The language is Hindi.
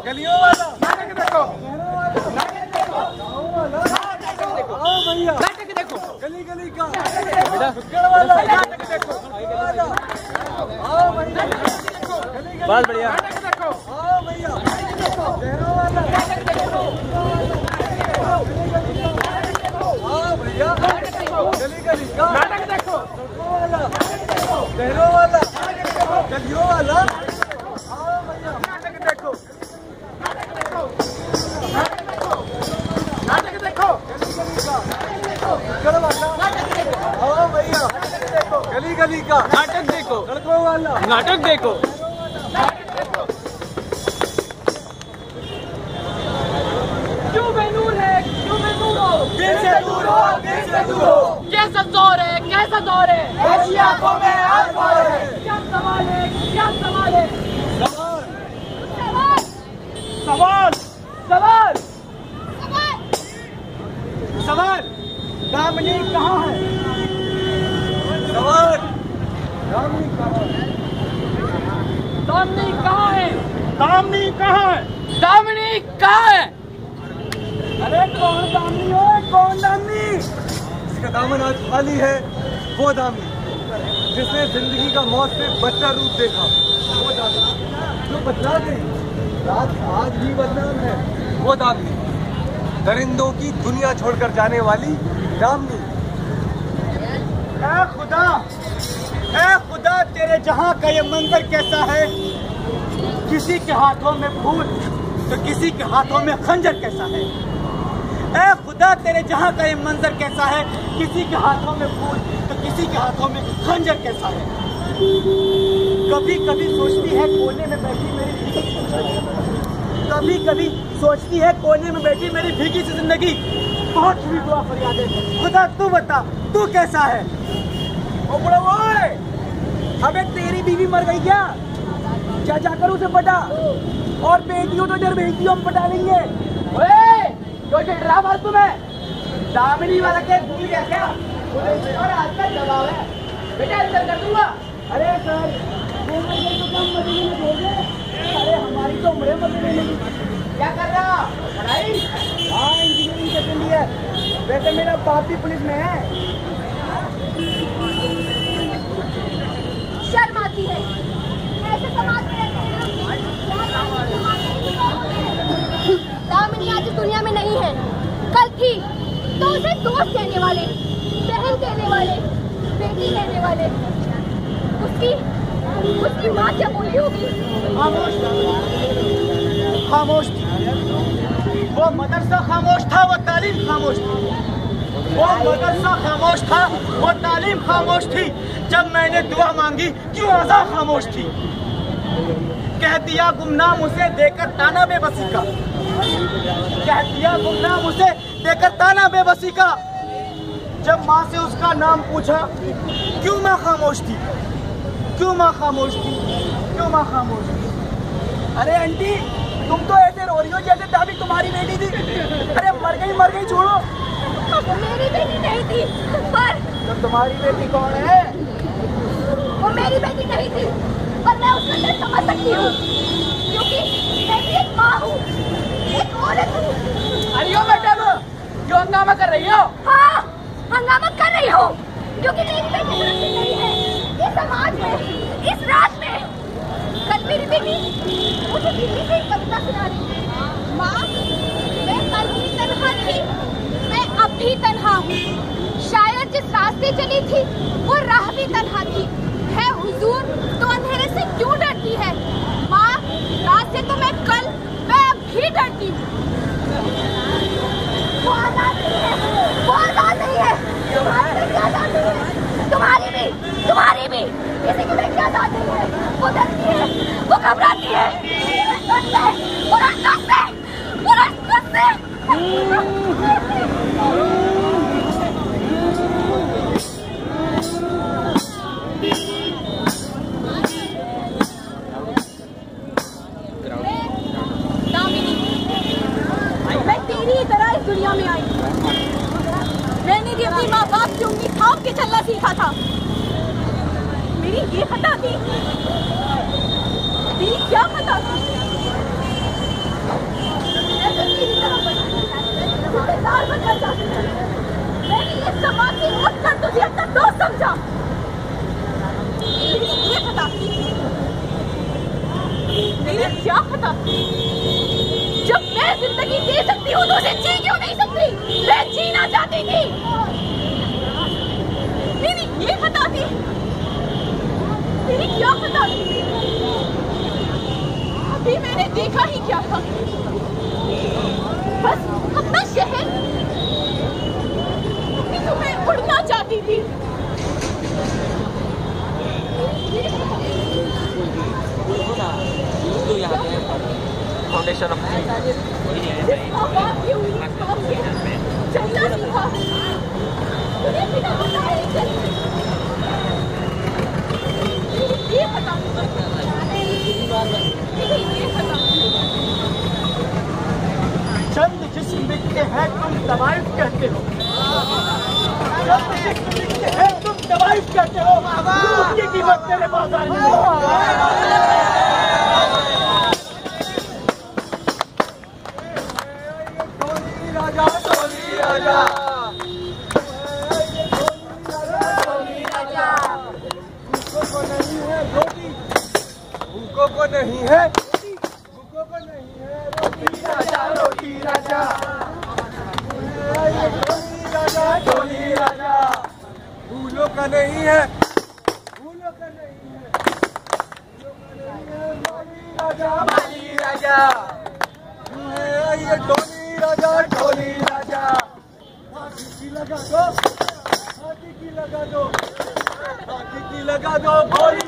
गलियों वाला नाटक देखो, नाटक देखो, गली गली का नाटक देखो, बहुत बढ़िया, नाटक देखो, भैया गली गली का नाटक देखो, शहरों वाला गलियों वाला नाटक देखो, नाटक देखो, भैया गली गली का नाटक देखो, सड़कों वाला नाटक देखो, क्यों बेनूर है, क्यों बेनूर हो, दिल से दूर हो, दिल से दूर हो, कैसा दौर है, कैसा दौर है, ऐसी आंखों में आग भर है। क्या सवाल है, क्या सवाल है, सवाल सवाल, सवाल, सवाल, दामिनी कहाँ है, सवाल दामिनी कहाँ है, दामिनी कहाँ है, दामिनी कहाँ है, दामिनी कहाँ है, अरे कौन दामिनी हो, कौन दामिनी, जिसका दामन आज खाली है वो दामिनी, जिसने जिंदगी का मौत से बच्चा रूप देखा वो दामिनी, जो बदला गई रात आज भी बदनाम है वो दामिनी, दरिंदों की दुनिया छोड़कर जाने वाली दामिनी। ऐ खुदा तेरे जहां का ये मंजर कैसा है, किसी के हाथों में फूल तो किसी के हाथों में खंजर कैसा है, ऐ खुदा तेरे जहां का ये मंजर कैसा है, किसी के हाथों में फूल तो किसी के हाथों में खंजर कैसा है। कभी कभी सोचती है कोने में बैठी मेरी कभी कभी सोचती है कोने में बैठी मेरी भीगी सी जिंदगी, बहुत हुई दुआ फरियादें, खुदा तू बता तू कैसा है। ओ बड़ा ओए, अबे तेरी बीवी मर गई क्या, जा जाकर उसे पटा, और बेटियों तो इधर बेटियों हम पटा लेंगे। ओए जो डरा मार तुम्हें, दामिनी वाला केस भूल गया क्या, और आज का दबाव है बेटा, अंदर कर दूंगा। अरे सर तो कम मजदूरी में भेजे, अरे हमारी तो उम्र मजदूरी नहीं, क्या कर रहा पढ़ाई, हाँ इंजीनियरिंग सेकेंड ईयर, वैसे मेरा बाप भी पुलिस में है। शर्म आती है ऐसे समाज में रहते हैं। दामिनी आज इस दुनिया में नहीं है, कल थी तो उसे दोस्त कहने वाले, बहन कहने वाले, बेटी कहने वाले, उसकी माँ क्या बोली होगी। खामोश थी, वो मदरसा खामोश था, वो तालीम खामोश थी, वो मदरसा खामोश था, वो तालीम खामोश थी, जब मैंने दुआ मांगी क्यों अज़ा खामोश थी। कह दिया गुमनाम उसे देकर ताना बेबसी का, कह दिया गुमनाम उसे देकर ताना बेबसी का, जब माँ से उसका नाम पूछा क्यों माँ खामोश थी, क्यों माँ खामोश थी, क्यों माँ खामोश थी। अरे आंटी तुम तो ऐसे रो रही हो जैसे दादी तुम्हारी बेटी थी, अरे मर गई छोड़ो। वो मेरी बेटी नहीं थी, पर तो तुम्हारी बेटी कौन है, वो मेरी बेटी नहीं थी, पर मैं उसका दिल समझ सकती हूँ, क्योंकि मैं भी एक माँ हूँ, एक औरत हूँ। अरे यो मैडम क्यों हंगामा कर रही हो। हाँ हंगामा कर रही हूँ, क्योंकि मेरी बेटी सुरक्षित नहीं है इस समाज में, इस रात में। कल मेरी बेटी मुझे दिल्ली से एक कविता सुना रही थी, माँ मैं कल भी तन्हा थी, मैं अब भी तन्हा हूँ, शायद जिस रास्ते चली थी वो राह भी तन्हा थी, है हुजूर तो अंधेरे से क्यों डरती है, माँ रात से तो मैं अब भी डरती हूँ। वो आजाद नहीं है, वो आजाद नहीं है, तुम्हारी भी किसी की बेटी आजाद नहीं है, वो डरती है, वो घबराती है, मैं तेरी ही तरह इस दुनिया में आई, मैंने भी अपनी माँ बाप की उंगली थाम के चलना सीखा था। मेरी ये खता थी, तेरी क्या खता थी? बदल जाती है। मैंने ये समाज से उठकर तुझे अपना दोस्त समझा। ये खता मेरी क्या खता? जब मैं जिंदगी दे सकती हूँ तो उसे जी क्यों नहीं सकती? मैं जीना चाहती थी। मेरी ये खता थी, मेरी क्या खता थी? अभी मैंने देखा ही क्या था, बस अपना शहर। तुम्हें उड़ना चाहती थी। फाउंडेशन ऑफ चलना सीखा, तुझे बिना बताए ही चलना। ये पता, ये पता। चंद जिस्म बिकते हैं तुम तवाइफ कहते हो, चंद जिस्म बिकते हैं तुम तवाइफ कहते हो, रूह की कीमत तेरे बाजार में को नहीं है, भूखों को नहीं है रोटी राजा, रोटी राजा, टोली राजा, टोली राजा। फूलों का नहीं है, फूलों का नहीं है, फूलों का नहीं है माली राजा, माली राजा। ये टोली राजा, टोली राजा। फांसी की लगा दो, फांसी की लगा दो, फांसी की लगा दो गोली।